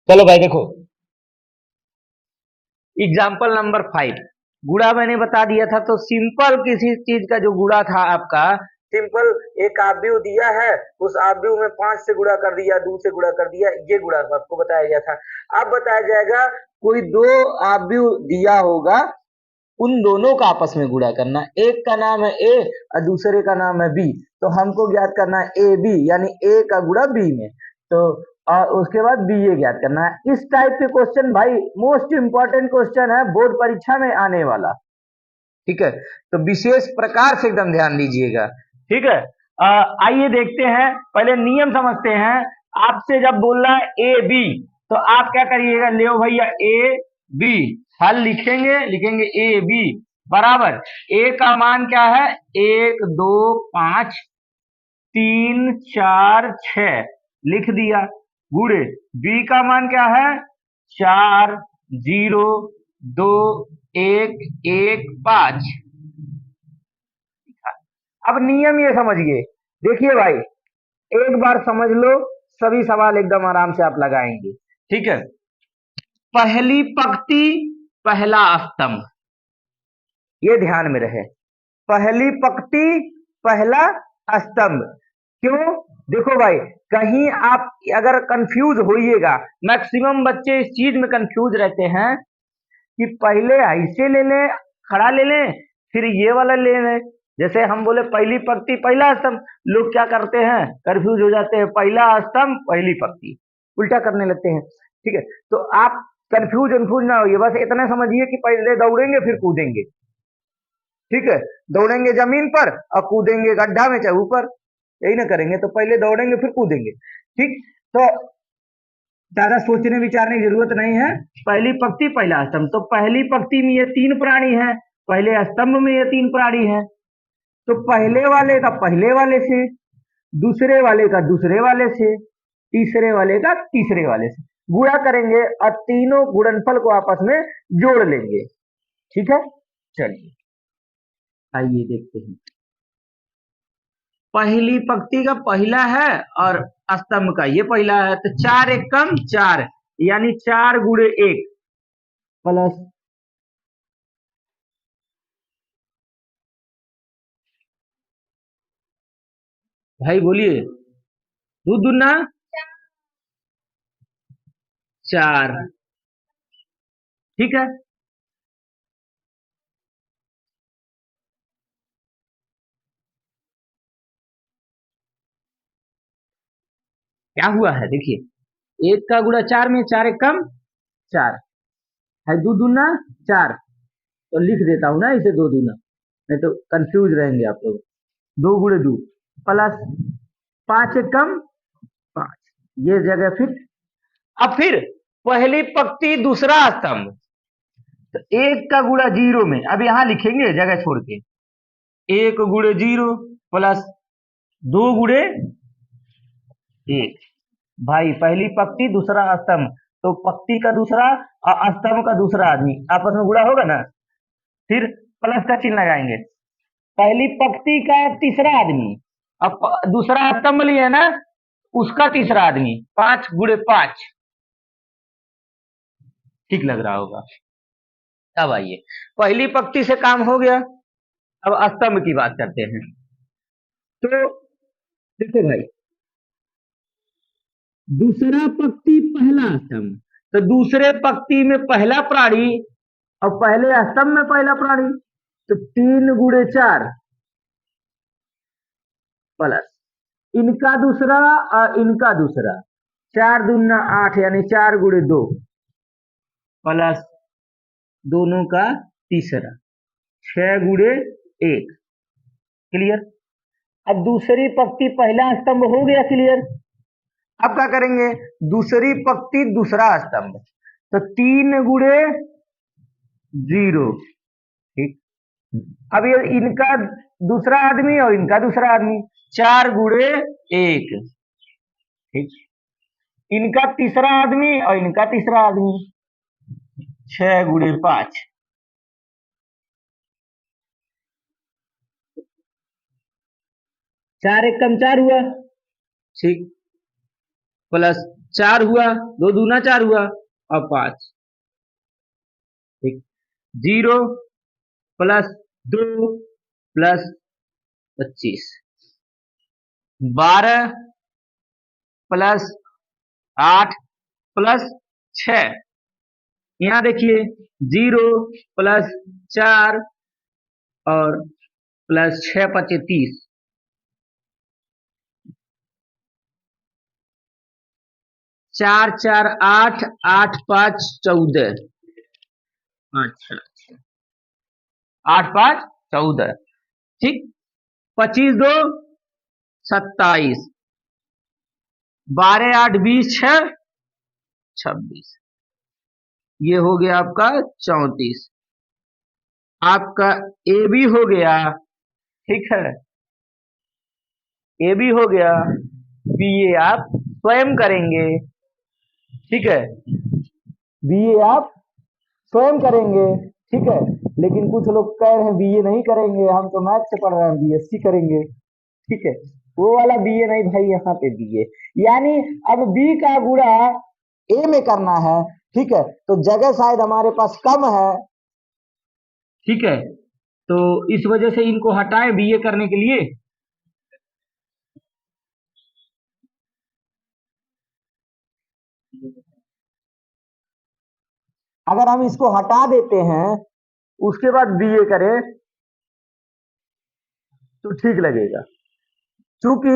चलो भाई देखो, एग्जाम्पल नंबर 5। गुणा मैंने बता दिया था, तो सिंपल किसी चीज का जो गुणा था आपका, सिंपल एक आव्यूह दिया है, उस आव्यूह में 5 से गुणा कर दिया, 2 से गुणा कर दिया, ये गुणा आपको बताया गया था। अब बताया जाएगा कोई दो आव्यूह दिया होगा, उन दोनों का आपस में गुणा करना। एक का नाम है ए और दूसरे का नाम है बी, तो हमको ज्ञात करना है ए बी, यानी ए का गुणा बी में। तो और उसके बाद बी ए ज्ञात करना है। इस टाइप के क्वेश्चन भाई मोस्ट इंपॉर्टेंट क्वेश्चन है बोर्ड परीक्षा में आने वाला। ठीक है, तो विशेष प्रकार से एकदम ध्यान दीजिएगा। ठीक है, आइए देखते हैं, पहले नियम समझते हैं। आपसे जब बोल रहा है ए बी, तो आप क्या करिएगा, ले भैया ए बी, हल लिखेंगे, लिखेंगे ए बी बराबर ए का मान क्या है, 1 2 5 3 4 6 लिख दिया, गुणे बी का मान क्या है, 4 0 2 1 1 5। अब नियम ये समझिए, देखिए भाई, एक बार समझ लो, सभी सवाल एकदम आराम से आप लगाएंगे। ठीक है, पहली पंक्ति पहला स्तंभ, ये ध्यान में रहे, पहली पंक्ति पहला स्तंभ। क्यों, देखो भाई, कहीं आप अगर कंफ्यूज होइएगा, मैक्सिमम बच्चे इस चीज में कंफ्यूज रहते हैं कि पहले ऐसे ले लें, खड़ा ले लें, फिर ये वाला ले लें। जैसे हम बोले पहली पंक्ति पहला स्तंभ, लोग क्या करते हैं, कंफ्यूज हो जाते हैं, पहला स्तंभ पहली पंक्ति, उल्टा करने लगते हैं। ठीक है, तो आप कंफ्यूज ना होइए, बस इतना समझिए कि पहले दौड़ेंगे फिर कूदेंगे। ठीक है, दौड़ेंगे जमीन पर और कूदेंगे गड्ढा में चाहे ऊपर, यही ना करेंगे, तो पहले दौड़ेंगे फिर कूदेंगे। ठीक, तो ज्यादा सोचने विचारने की जरूरत नहीं है। पहली पंक्ति पहला स्तंभ, तो पहली पंक्ति में ये 3 प्राणी हैं, पहले स्तंभ में ये 3 प्राणी हैं, तो पहले वाले का पहले वाले से, दूसरे वाले का दूसरे वाले से, तीसरे वाले का तीसरे वाले से गुणा करेंगे और तीनों गुणनफल को आपस में जोड़ लेंगे। ठीक है, चलिए आइए देखते हैं। पहली पंक्ति का पहला है और स्तंभ का ये पहला है, तो 4 1 कम 4, यानी 4 गुणे 1 प्लस, भाई बोलिए, दो दूना 4। ठीक है, क्या हुआ है देखिए, एक का गुणा 4 में, 4 1 कम 4 है, दो दूना 4, तो लिख देता हूं ना इसे दो दूना, नहीं तो कंफ्यूज रहेंगे आप लोग। 2 गुणे 2 प्लस 5 1 कम 5, ये जगह फिट। अब फिर पहली पंक्ति दूसरा स्तंभ, तो 1 का गुणा 0 में, अब यहां लिखेंगे जगह छोड़ के, 1 गुणे 0 प्लस 2 गुणे 1। भाई पहली पंक्ति दूसरा स्तंभ, तो पंक्ति का दूसरा और स्तंभ का दूसरा आदमी आपस में गुणा होगा ना, फिर प्लस का चिन्ह लगाएंगे। पहली पंक्ति का तीसरा आदमी, अब दूसरा स्तंभ लिया ना, उसका तीसरा आदमी, 5 गुणे 5। ठीक लग रहा होगा। अब आइए, पहली पंक्ति से काम हो गया, अब स्तंभ की बात करते हैं। तो देखो भाई, दूसरा पंक्ति पहला स्तंभ, तो दूसरे पंक्ति में पहला प्राणी और पहले स्तंभ में पहला प्राणी, तो 3 गुणे 4 प्लस इनका दूसरा और इनका दूसरा, 4 दूना 8, यानी 4 गुणे 2 प्लस दोनों का तीसरा, 6 गुणे 1। क्लियर। अब दूसरी पंक्ति पहला स्तंभ हो गया क्लियर। अब क्या करेंगे, दूसरी पंक्ति दूसरा स्तंभ, तो 3 गुणे 0। ठीक, अब ये इनका दूसरा आदमी और इनका दूसरा आदमी, 4 गुणे 1। ठीक, इनका तीसरा आदमी और इनका तीसरा आदमी, 6 गुणे 5। 4 1 कम 4 हुआ, ठीक, प्लस 4 हुआ, 2 दूना 4 हुआ और 5, ठीक। 0 प्लस 2 प्लस 25, 12 प्लस 8 प्लस 6, यहाँ देखिए 0 प्लस 4 और प्लस 6 पचे 30, 4 4 8, 8 5 14, अच्छा 8 5 14, ठीक। 25 2 27, 12 8 20 6 26, ये हो गया आपका 34। आपका ए भी हो गया, ठीक है, ए भी हो गया, बी ए आप स्वयं करेंगे, ठीक है, बीए आप स्वयं करेंगे, ठीक है। लेकिन कुछ लोग कह रहे हैं बीए नहीं करेंगे, हम तो मैथ से पढ़ रहे हैं, बीएससी करेंगे, ठीक है। वो वाला बीए नहीं भाई, यहाँ पे बीए, यानी अब बी का गुणा ए में करना है, ठीक है। तो जगह शायद हमारे पास कम है, ठीक है, तो इस वजह से इनको हटाएं बीए करने के लिए। अगर हम इसको हटा देते हैं उसके बाद बीए करें तो ठीक लगेगा, क्योंकि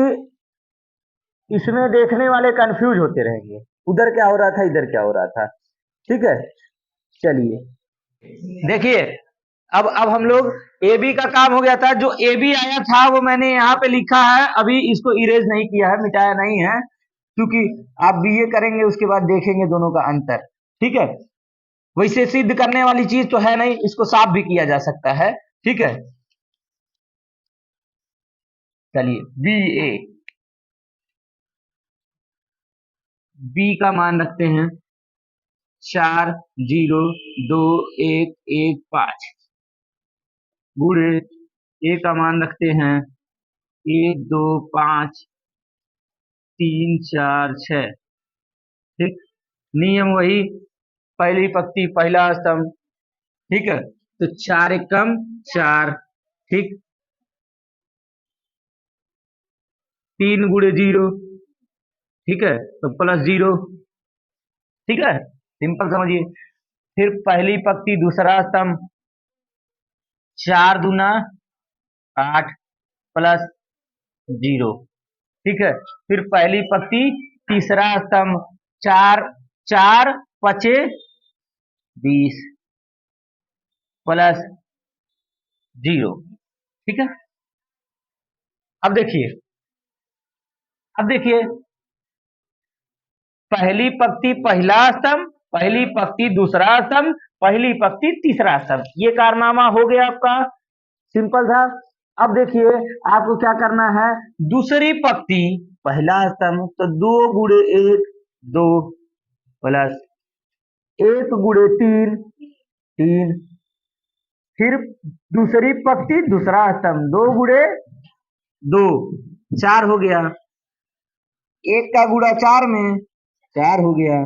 इसमें देखने वाले कंफ्यूज होते रहेंगे, उधर क्या हो रहा था इधर क्या हो रहा था, ठीक है। चलिए देखिए, अब हम लोग ए बी का काम हो गया था, जो ए बी आया था वो मैंने यहाँ पे लिखा है, अभी इसको इरेज नहीं किया है, मिटाया नहीं है, क्योंकि आप बीए करेंगे उसके बाद देखेंगे दोनों का अंतर, ठीक है। वैसे सिद्ध करने वाली चीज तो है नहीं, इसको साफ भी किया जा सकता है, ठीक है। चलिए बी ए, बी का मान रखते हैं 4 0 2 1 1 5, गुणे ए का मान रखते हैं 1 2 5 3 4 6, ठीक। नियम वही, पहली पंक्ति पहला स्तंभ, ठीक है। तो 4 एकम 4, ठीक। 3 गुणे 0, ठीक है, तो प्लस 0, ठीक है, सिंपल समझिए। फिर पहली पंक्ति दूसरा स्तंभ, 4 दूना 8 प्लस 0, ठीक है। फिर पहली पंक्ति तीसरा स्तंभ, 4 4 पचे 20 प्लस 0, ठीक है। अब देखिए, अब देखिए, पहली पंक्ति पहला स्तंभ, पहली पंक्ति दूसरा स्तंभ, पहली पंक्ति तीसरा स्तंभ, ये कारनामा हो गया आपका, सिंपल था। अब देखिए आपको क्या करना है, दूसरी पंक्ति पहला स्तंभ, तो 2 गुणे 1 2 प्लस 1 गुणे 3 3, फिर दूसरी पंक्ति दूसरा स्तंभ 2 गुणे 2 4 हो गया, 1 का गुणा 4 में 4 हो गया,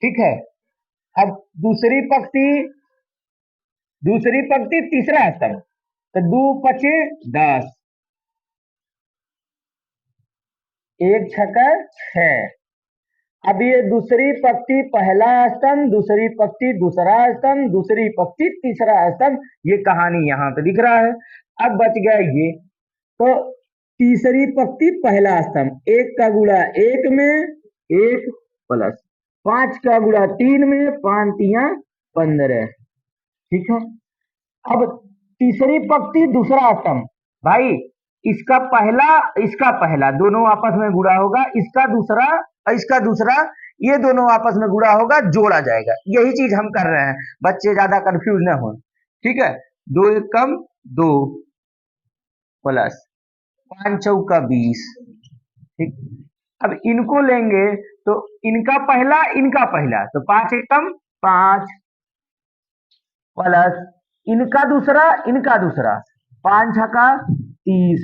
ठीक है। अब दूसरी पंक्ति तीसरा स्तंभ, तो 2 पचे 10, 1 छक्का 6। अब ये दूसरी पंक्ति पहला स्तंभ, दूसरी पंक्ति दूसरा स्तंभ, दूसरी पंक्ति तीसरा स्तंभ, ये कहानी यहाँ पे दिख रहा है। अब बच गया ये, तो तीसरी पंक्ति पहला स्तंभ, 1 का गुणा 1 में 1 प्लस 5 का गुणा 3 में 5 तिया 15, ठीक है। अब तीसरी पंक्ति दूसरा स्तंभ, भाई इसका पहला दोनों आपस में गुणा होगा, इसका दूसरा, ये दोनों आपस में गुणा होगा, जोड़ा जाएगा, यही चीज हम कर रहे हैं, बच्चे ज्यादा कंफ्यूज न हो, ठीक है। 2 एकम 2 प्लस 5 चौका 20, ठीक। अब इनको लेंगे तो इनका पहला, तो 5 एकम 5 प्लस इनका दूसरा 5 छक्का 30,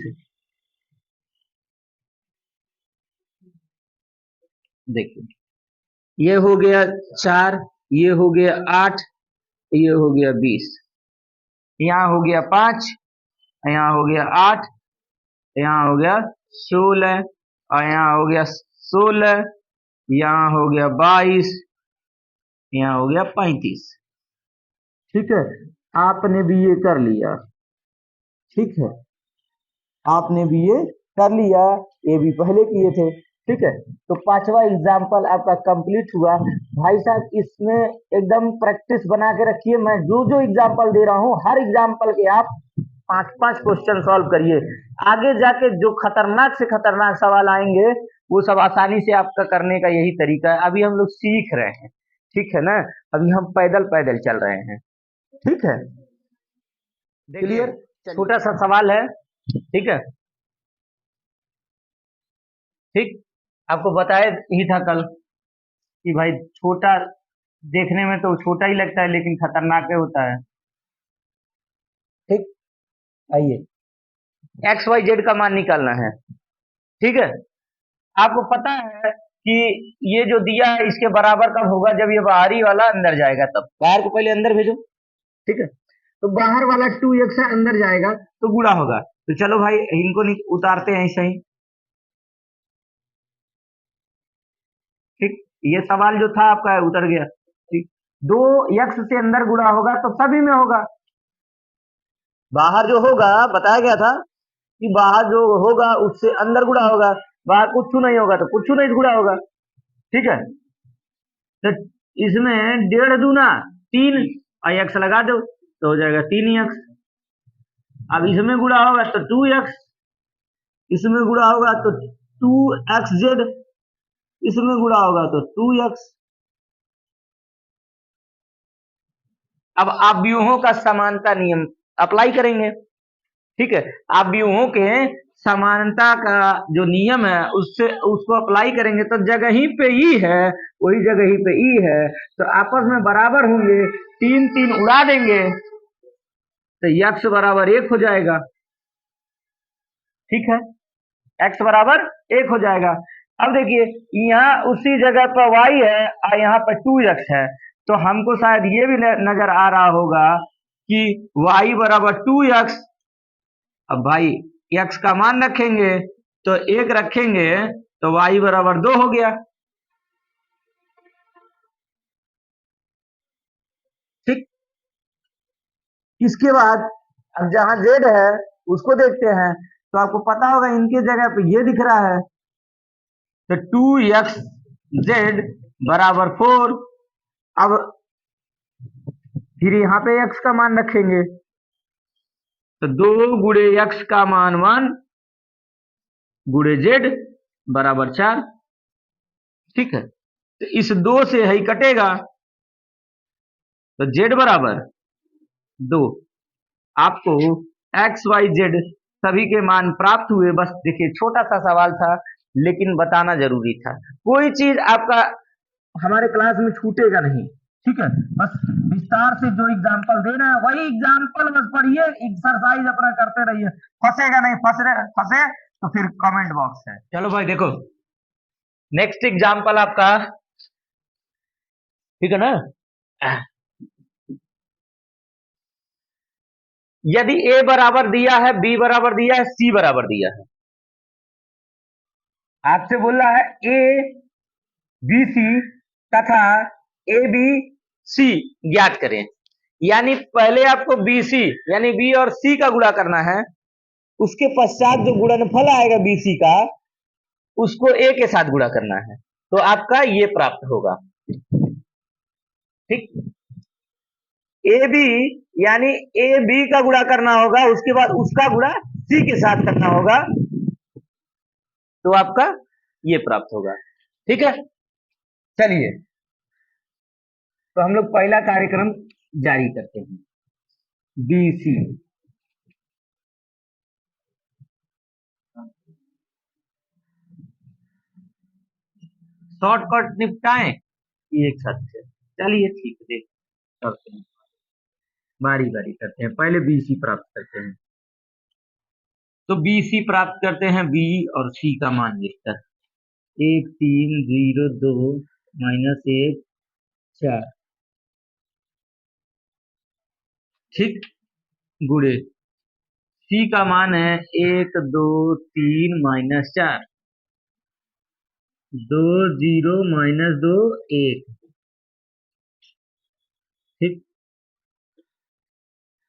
देखिए ये हो गया 4, ये हो गया 8, ये हो गया 20, यहाँ हो गया 5, यहाँ हो गया 8, यहाँ हो गया 16, और यहाँ हो गया 16, यहाँ हो गया 22, यहाँ हो गया 35। ठीक है, आपने भी ये कर लिया। ठीक है, आपने भी ये कर लिया, ये भी पहले किए थे। ठीक है, तो 5वां एग्जाम्पल आपका कंप्लीट हुआ। भाई साहब इसमें एकदम प्रैक्टिस बना के रखिए। मैं जो जो एग्जाम्पल दे रहा हूँ हर एग्जाम्पल के आप 5-5 क्वेश्चन सॉल्व करिए। आगे जाके जो खतरनाक से खतरनाक सवाल आएंगे वो सब आसानी से आपका करने का यही तरीका है। अभी हम लोग सीख रहे हैं, ठीक है ना, अभी हम पैदल पैदल चल रहे हैं। ठीक है, क्लियर? छोटा सा सवाल है, ठीक है। ठीक, आपको बताया ही था कल कि भाई छोटा देखने में तो छोटा ही लगता है लेकिन खतरनाक होता है। ठीक, आइए एक्स वाई जेड का मान निकालना है। ठीक है, आपको पता है कि ये जो दिया है इसके बराबर कब होगा, जब ये बाहरी वाला अंदर जाएगा तब। बाहर को पहले अंदर भेजो। ठीक है, तो बाहर वाला 2x अंदर जाएगा तो गुणा होगा। तो चलो भाई इनको उतारते हैं ऐसे ही। ठीक, ये सवाल जो था आपका उतर गया। ठीक, 2x से अंदर गुणा होगा तो सभी में होगा। बाहर जो होगा बताया गया था कि बाहर जो होगा उससे अंदर गुणा होगा, बाहर कुछ नहीं होगा तो कुछ नहीं गुणा होगा। ठीक है, तो इसमें 1.5 दूना 3 और x लगा दो तो हो जाएगा 3x। अब इसमें गुणा होगा तो 2x, इसमें गुणा होगा तो 2xz, इसमें गुणा होगा तो 2x। अब आप व्यूहों का समानता नियम अप्लाई करेंगे। ठीक है, आप व्यूहों के समानता का जो नियम है उससे उसको अप्लाई करेंगे तो जगह ही पे ई है, वही जगह ही पे ई है, तो आपस में बराबर होंगे। 3 उड़ा देंगे तो x बराबर 1 हो जाएगा। ठीक है, x बराबर 1 हो जाएगा। अब देखिए यहाँ उसी जगह पर y है और यहाँ पर 2x है, तो हमको शायद ये भी नजर आ रहा होगा कि y बराबर 2x। अब भाई x का मान रखेंगे तो 1 रखेंगे तो y बराबर 2 हो गया। ठीक, इसके बाद अब जहां z है उसको देखते हैं, तो आपको पता होगा इनके जगह पे ये दिख रहा है, तो 2xz बराबर 4। अब फिर यहाँ पे x का मान रखेंगे तो 2 गुणे x का मान 1 गुणे z बराबर 4। ठीक है, तो इस 2 से ही कटेगा तो z बराबर 2। आपको x y z सभी के मान प्राप्त हुए। बस देखिए छोटा सा सवाल था लेकिन बताना जरूरी था। कोई चीज आपका हमारे क्लास में छूटेगा नहीं। ठीक है, बस विस्तार से जो एग्जाम्पल देना है वही एग्जाम्पल बस पढ़िए, एक्सरसाइज अपना करते रहिए। फंसेगा नहीं, फंसे तो फिर कमेंट बॉक्स है। चलो भाई देखो नेक्स्ट एग्जाम्पल आपका, ठीक है ना, यदि a बराबर दिया है, b बराबर दिया है, c बराबर दिया है, आपसे बोल रहा है a बी सी तथा ए बी सी ज्ञात करें। यानी पहले आपको बी सी यानी बी और सी का गुणा करना है, उसके पश्चात जो गुणनफल आएगा बी सी का उसको ए के साथ गुणा करना है, तो आपका ये प्राप्त होगा। ठीक, ए बी यानी ए बी का गुणा करना होगा, उसके बाद उसका गुणा सी के साथ करना होगा, तो आपका ये प्राप्त होगा। ठीक है, चलिए तो हम लोग पहला कार्यक्रम जारी करते हैं। बी सी शॉर्टकट निपटाएं एक साथ से। चलिए ठीक है, देख करते हैं, बारी बारी करते हैं। पहले बी सी प्राप्त करते हैं, तो बी सी प्राप्त करते हैं, बी और सी का मान लिखकर 1 3 0 2 -1 4, ठीक, गुणे सी का मान है 1 2 3 -4, 2 0 -2 1, ठीक।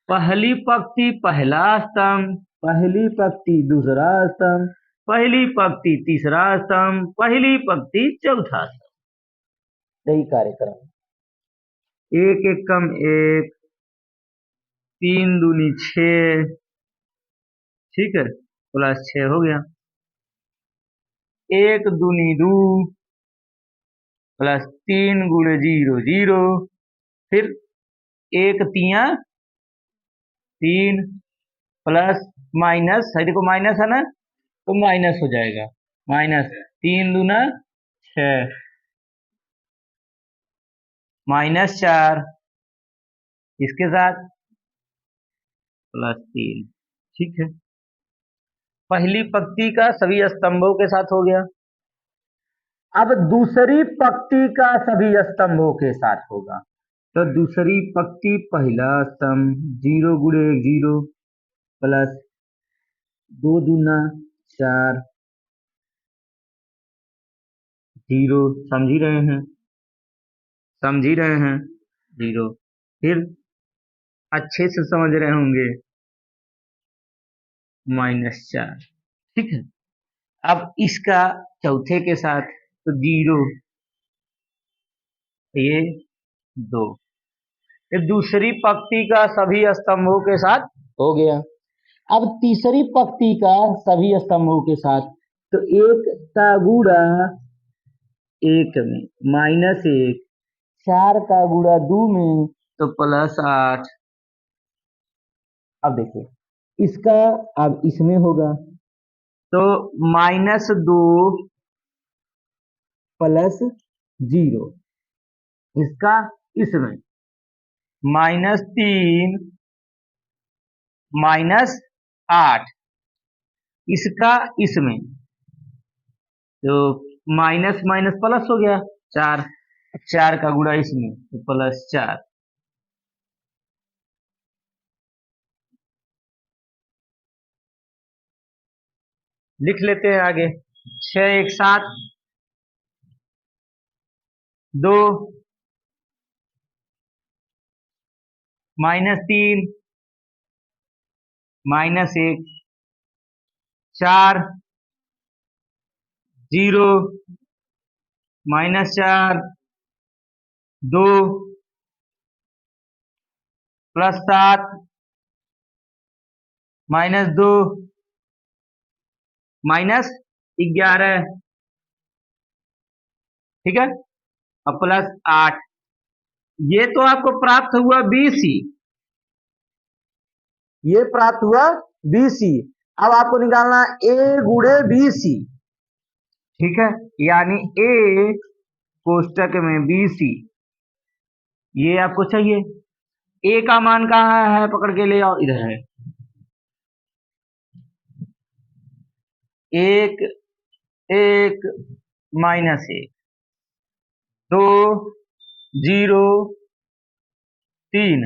पहली पंक्ति पहला स्तंभ, पहली पंक्ति दूसरा स्तंभ, पहली पंक्ति तीसरा स्तंभ, पहली पंक्ति चौथा स्तंभ। यही कार्यक्रम, 1 एकम 1, 3 दूनी 6, ठीक है, प्लस 6 हो गया, 1 दूनी 2 प्लस 3 गुणे 0 0, फिर 1 तिया 3 प्लस माइनस है, देखो माइनस है ना, तो माइनस हो जाएगा, -3 दूना 6 -4, इसके साथ +3, ठीक है। पहली पंक्ति का सभी स्तंभों के साथ हो गया। अब दूसरी पंक्ति का सभी स्तंभों के साथ होगा, तो दूसरी पंक्ति पहला स्तंभ 0 गुणे 1 0 प्लस 2 दूना 4 0, समझ ही रहे हैं, समझ ही रहे हैं, 0, फिर अच्छे से समझ रहे होंगे -4, ठीक है। अब इसका चौथे के साथ तो 0, ये 2, ये दूसरी पंक्ति का सभी स्तंभों के साथ हो गया। अब तीसरी पंक्ति का सभी स्तंभों के साथ, तो 1 का गुणा 1 में -1, 4 का गुणा 2 में तो +8। अब देखिए इसका, अब इसमें होगा तो -2 प्लस 0, इसका इसमें -3 -8, इसका इसमें, तो माइनस माइनस प्लस हो गया 4, 4 का गुणा इसमें तो +4, लिख लेते हैं आगे। 6 1 7, 2 -3 -1 4 0 -4 2 +7 -2 -11, ठीक है, और +8, ये तो आपको प्राप्त हुआ BC, ये प्राप्त हुआ BC। अब आपको निकालना A गुणे BC, ठीक है, यानी A कोष्टक में BC, ये आपको चाहिए। A का मान कहाँ है, पकड़ के ले आओ, इधर है, 1 1 -1 2 0 3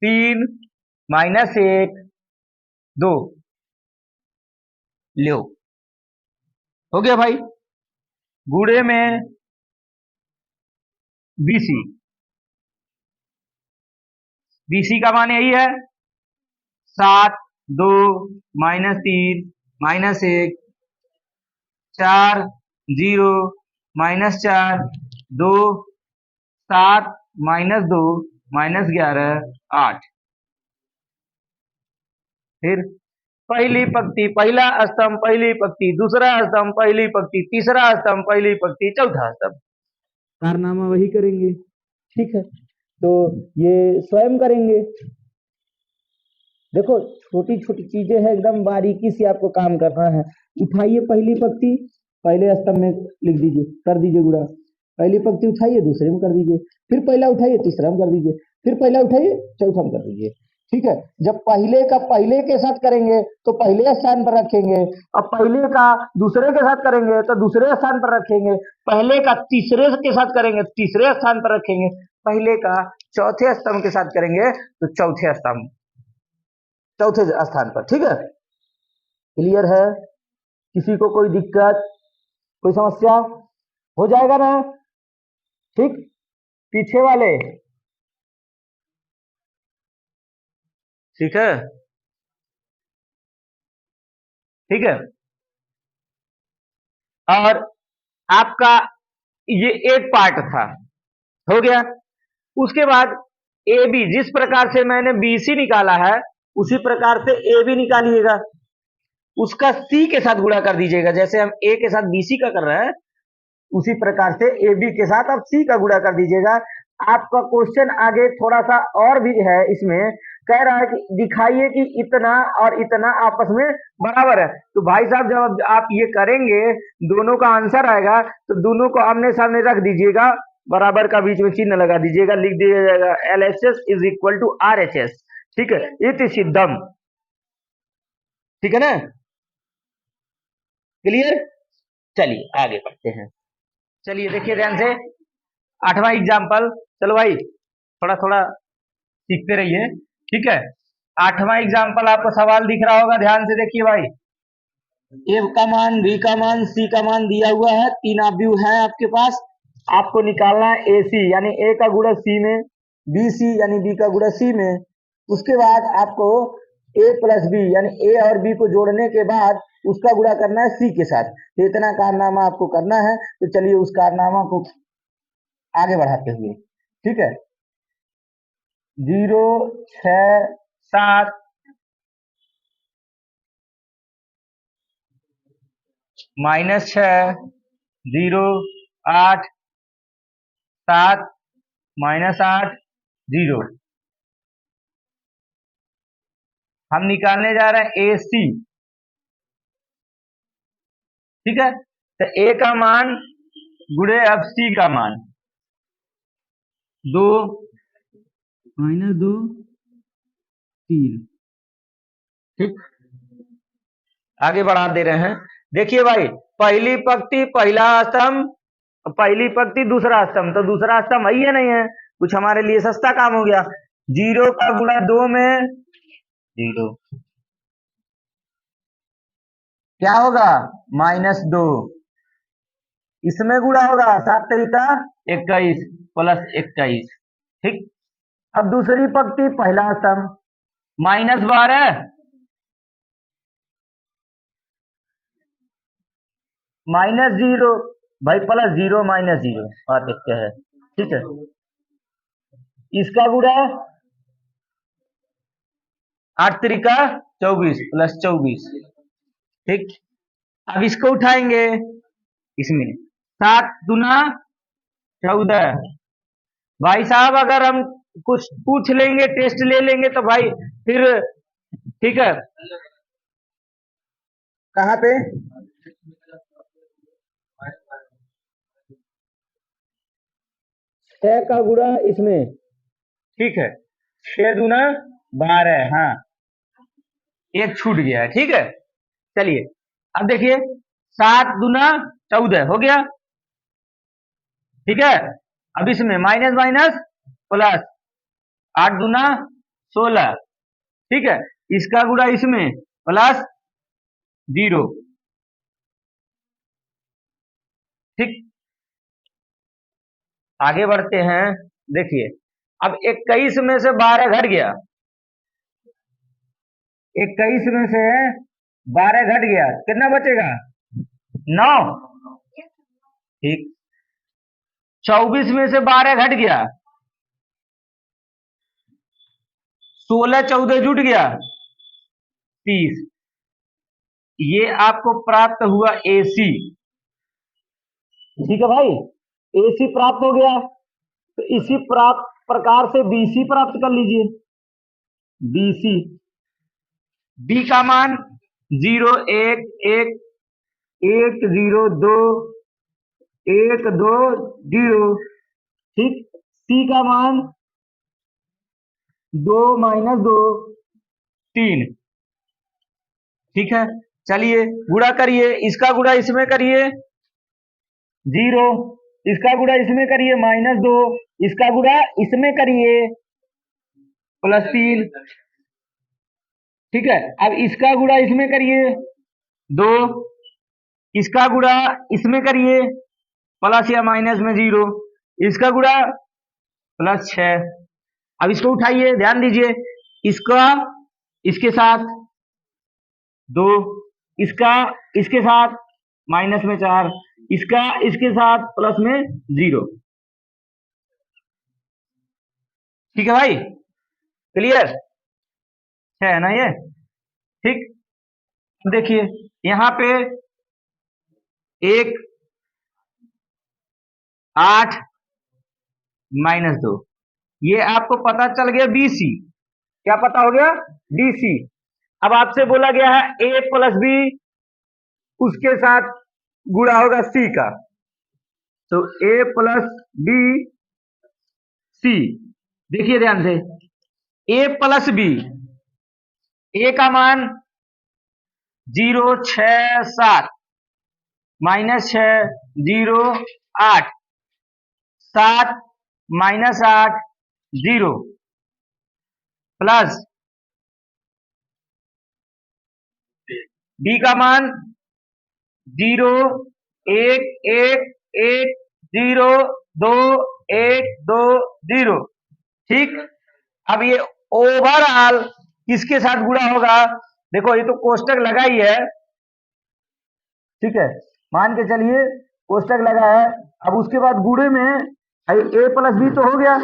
3 -1 2, लो हो गया भाई, गुणे में BC, BC का मान यही है 7 2 -3 -1 4 0 -4 2 7 -2 -11 8, फिर पहली पंक्ति पहला स्तंभ, पहली पंक्ति दूसरा स्तंभ, पहली पंक्ति तीसरा स्तंभ, पहली पंक्ति चौथा स्तंभ, कारनामा वही करेंगे, ठीक है। तो ये स्वयं करेंगे, देखो छोटी छोटी चीजें हैं, एकदम बारीकी से आपको काम करना है। उठाइए पहली पंक्ति पहले स्तंभ में लिख दीजिए, कर दीजिए गुणा, पहली पंक्ति उठाइए दूसरे में कर दीजिए, फिर पहला उठाइए तीसरा में कर दीजिए, फिर पहला उठाइए चौथा में कर दीजिए, ठीक है। जब पहले का पहले के साथ करेंगे तो पहले स्थान पर रखेंगे, अब पहले का दूसरे के साथ करेंगे तो दूसरे स्थान पर रखेंगे, पहले का तीसरे के साथ करेंगे तो तीसरे स्थान पर रखेंगे, पहले का चौथे स्तंभ के साथ करेंगे तो चौथे स्थान पर। ठीक है, क्लियर है? किसी को कोई दिक्कत, कोई समस्या? हो जाएगा ना? ठीक, पीछे वाले ठीक है, ठीक है। और आपका ये एक पार्ट था, हो गया। उसके बाद ए बी, जिस प्रकार से मैंने बी सी निकाला है उसी प्रकार से ए बी निकालिएगा, उसका सी के साथ गुणा कर दीजिएगा। जैसे हम ए के साथ बी सी का कर रहे हैं उसी प्रकार से ए बी के साथ आप सी का गुणा कर दीजिएगा। आपका क्वेश्चन आगे थोड़ा सा और भी है, इसमें कह रहा है कि दिखाइए कि इतना और इतना आपस में बराबर है। तो भाई साहब जब आप ये करेंगे दोनों का आंसर आएगा तो दोनों को आमने सामने रख दीजिएगा, बराबर का बीच में चिन्ह लगा दीजिएगा, लिख दीजिएगा LHS is equal to RHS। ठीक है, इति सिद्धम। ठीक है ना? क्लियर? चलिए आगे बढ़ते हैं। चलिए देखिए ध्यान से 8वां एग्जाम्पल। चलो भाई थोड़ा थोड़ा सीखते रहिए। ठीक है, 8वां एग्जाम्पल आपको सवाल दिख रहा होगा, ध्यान से देखिए भाई। ए का मान, बी का मान, सी का मान दिया हुआ है, तीन ऑब्जेक्ट है आपके पास। आपको निकालना है ए सी यानी ए का गुणा सी में, बी सी यानी बी का गुणा सी में। उसके बाद आपको ए प्लस बी यानी ए और बी को जोड़ने के बाद उसका गुणा करना है सी के साथ। तो इतना कारनामा आपको करना है। तो चलिए उस कारनामा को आगे बढ़ाते हुए, ठीक है, 0 6 7 -6 0 8 7 -8 0। हम निकालने जा रहे हैं ए सी। ठीक है, तो ए का मान गुणे अब सी का मान 2 -2 3। ठीक, आगे बढ़ा दे रहे हैं। देखिए भाई, पहली पंक्ति पहला स्तंभ, पहली पंक्ति दूसरा स्तंभ, तो दूसरा स्तंभ है ही नहीं है, कुछ हमारे लिए सस्ता काम हो गया। 0 का गुणा 2 में 0, क्या होगा -2, इसमें गुणा होगा 7 तरीका 21 प्लस 21। ठीक, अब दूसरी पंक्ति पहला स्तंभ -12 -0 भाई प्लस 0 -0 और देखते हैं। ठीक है, इसका गुणा 8 तरीका 24 प्लस 24। ठीक, अब इसको उठाएंगे, इसमें 7 दूना 14। भाई साहब अगर हम कुछ पूछ लेंगे, टेस्ट ले लेंगे तो भाई फिर ठीक है, कहाँ पे 6 का गुणा इसमें, ठीक है, 6 दूना 12। हाँ, एक छूट गया है। ठीक है, चलिए अब देखिए 7 दूना 14 हो गया। ठीक है, अब इसमें माइनस माइनस प्लस 8 दूना 16। ठीक है, इसका गुणा इसमें प्लस 0। ठीक, आगे बढ़ते हैं। देखिए अब 21 में से 12 घट गया, 21 में से 12 घट गया, कितना बचेगा 9। ठीक, 24 में से 12 घट गया, 16 14 जुट गया 30। ये आपको प्राप्त हुआ AC। ठीक है भाई, AC प्राप्त हो गया। तो इसी प्राप्त प्रकार से BC प्राप्त कर लीजिए। BC, B का मान 0 1 1 1 0 2 1 2 0। ठीक, C का मान 2 माइनस 2 3। ठीक है, चलिए गुणा करिए, इसका गुणा इसमें करिए 0, इसका गुणा इसमें करिए -2, इसका गुणा इसमें करिए +3। ठीक है, अब इसका गुणा इसमें करिए 2, इसका गुणा इसमें करिए प्लस या माइनस में 0, इसका गुणा +6। अब इसको उठाइए, ध्यान दीजिए, इसका इसके साथ 2, इसका इसके साथ माइनस में 4, इसका इसके साथ प्लस में 0। ठीक है भाई, क्लियर है ना ये? ठीक, देखिए यहाँ पे 1 8 -2, ये आपको पता चल गया BC। क्या पता हो गया? BC। अब आपसे बोला गया है A + B, उसके साथ गुणा होगा C का, तो A + B C। देखिए ध्यान से, A + B, A का मान 0 6 7 -6 0 8 7 -8 0 प्लस B का मान 0 1 1 1 0 2 1 2 0। ठीक, अब ये ओवरऑल किसके साथ गुणा होगा? देखो ये तो कोष्टक लगा ही है, ठीक है, मान के चलिए कोष्टक लगा है। अब उसके बाद गुणे में A + B तो हो गया,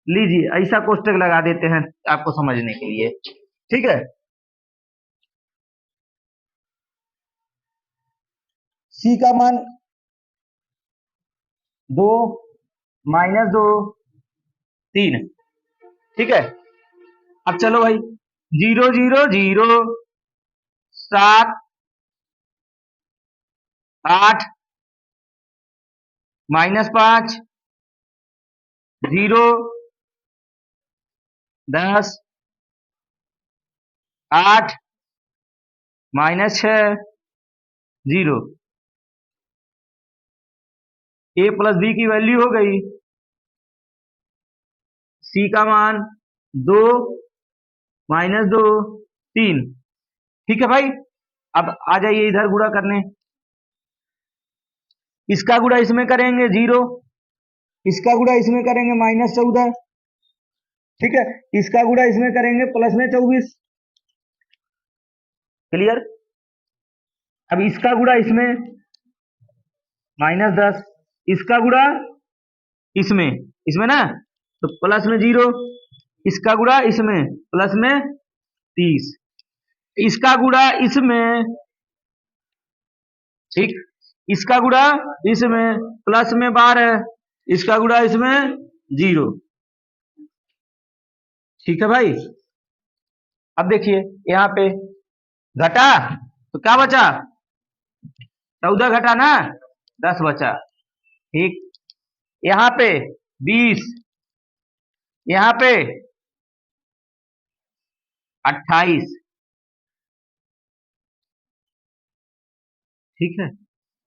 लीजिए ऐसा कोष्टक लगा देते हैं आपको समझने के लिए। ठीक है, C का मान 2 -2 3। ठीक है, अब चलो भाई 0 0 0 7 8 -5 0 10 8 -6 0। A + B की वैल्यू हो गई, C का मान 2 -2 3। ठीक है भाई, अब आ जाइए इधर गुणा करने, इसका गुणा इसमें करेंगे 0, इसका गुणा इसमें करेंगे -14। ठीक है, इसका गुणा इसमें करेंगे प्लस में 24। क्लियर? अब इसका गुणा इसमें -10, इसका गुणा इसमें इसमें ना, तो प्लस में 0, इसका गुणा इसमें प्लस में 30, इसका गुणा इसमें, ठीक, इसका गुणा इसमें प्लस में 12, इसका गुणा इसमें 0। ठीक है भाई, अब देखिए यहाँ पे घटा तो क्या बचा? 14 घटा ना 10 बचा। ठीक, यहाँ पे 20, यहाँ पे 28। ठीक है,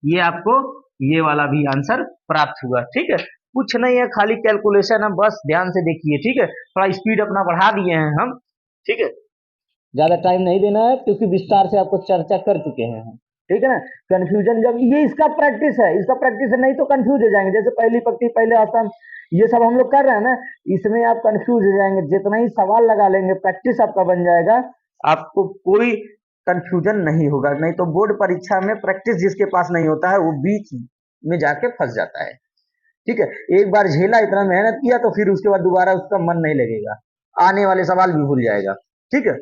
ये आपको ये वाला भी आंसर प्राप्त हुआ। ठीक है, कुछ नहीं है, खाली कैलकुलेशन है, बस ध्यान से देखिए। ठीक है, थोड़ा स्पीड अपना बढ़ा दिए हैं हम। ठीक है, ज्यादा टाइम नहीं देना है क्योंकि विस्तार से आपको चर्चा कर चुके हैं हम। ठीक है ना, कंफ्यूजन जब ये इसका प्रैक्टिस है, इसका प्रैक्टिस है, नहीं तो कंफ्यूज हो जाएंगे। जैसे पहली पंक्ति पहले आसन ये सब हम लोग कर रहे हैं ना, इसमें आप कंफ्यूज हो जाएंगे। जितना ही सवाल लगा लेंगे, प्रैक्टिस आपका बन जाएगा, आपको कोई कंफ्यूजन नहीं होगा। नहीं तो बोर्ड परीक्षा में प्रैक्टिस जिसके पास नहीं होता है वो बीच में जाके फंस जाता है। ठीक है, एक बार झेला, इतना मेहनत किया, तो फिर उसके बाद दोबारा उसका मन नहीं लगेगा, आने वाले सवाल भी भूल जाएगा। ठीक है,